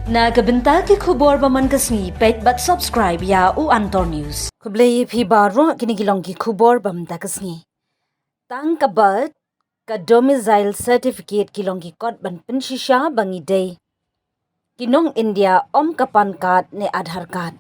Nagabenta ki khubor baman kasni pet but subscribe ya u Antor News. Kublay phi baro kinigilong ki khubor bamta kasni. Tang kabat ka domicile certificate kilong ki kot ban pynshisha bangi day. Kinong India om ka Pancard ne Aadhaar card.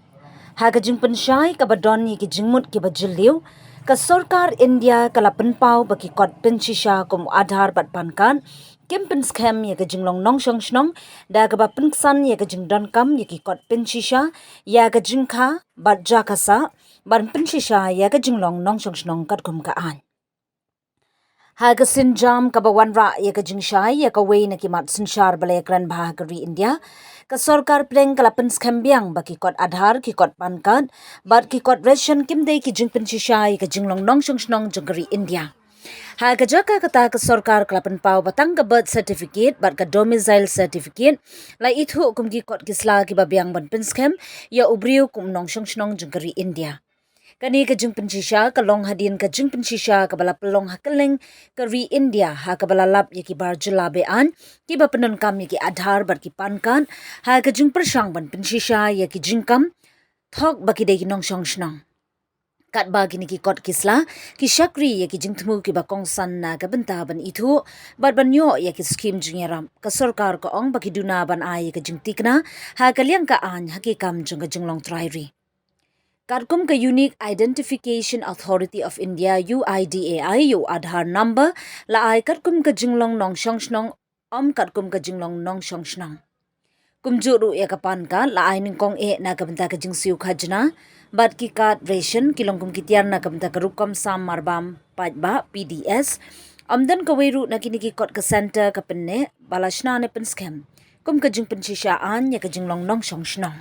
Haga jing pensyai ka badon ni ki jingmut ki bajiliw ka sarkar India kala penpau baki kot pynshisha kum Aadhaar bat Pancard. Kim pen scam ya ka jinglong nong shong shnong da ka ba pensan ya ka jing don kam ya ki kot pynshisha ya ka jingkha bat jakasa ban pynshisha ya ka jinglong nong shong shnong kat kum ka an. Haga sinjam ka ba wanra ya ka jingshai ya ka wei na ki mat sinshar balay kran bahagari India ka sarkar pleng kala pen scam biang baki kot Aadhaar ki kot Pancard bat ki kot ration kim day ki jing pynshisha ya ka jinglong nong shong shnong jagari India. Haga jaka kata ka sarkar kelapan pau batang ka birth certificate bat ka domicile certificate la itu kum ki kot kisla ki babiang ban penskam ya ubriu kum nong shong shnong jengkari India. Kani ka jing pynshisha ka long hadin ka jing pynshisha ka bala pelong hakeleng kari India ha ka bala lap ya ki bar jelabe an ki ba penon kam ya ki Aadhaar bat ki Pancard ha ka jing persang ban pynshisha ya ki jing kam thok baki de ki nong shong shnong. Kat bagi ni ki kot kisla ki shakri ya ki jingtmu ki bakong san na ka benta ban itu bat ban yo ya ki skim jingyaram ka sarkar ko ong baki duna ban ai ka jingtikna ha kaliang ka an hakikam jung ka jinglong trairi. Katkum ka Unique Identification Authority of India UIDAI yo Aadhaar number la ai katkum ka jinglong nong shong shnong katkum ka jinglong nong shong shnong. Kumjuru ya ka Pancard la ai ningkong na ka benta ka jingsiu khajna bat ki card ration kilong kum kitiar na kamta karukam sam marbam pajba PDS amdan ka weru na kiniki kot ka center ka penne balashna ne pen scam kum ka jing pynshisha an ya ka jinglong nong shong shnong.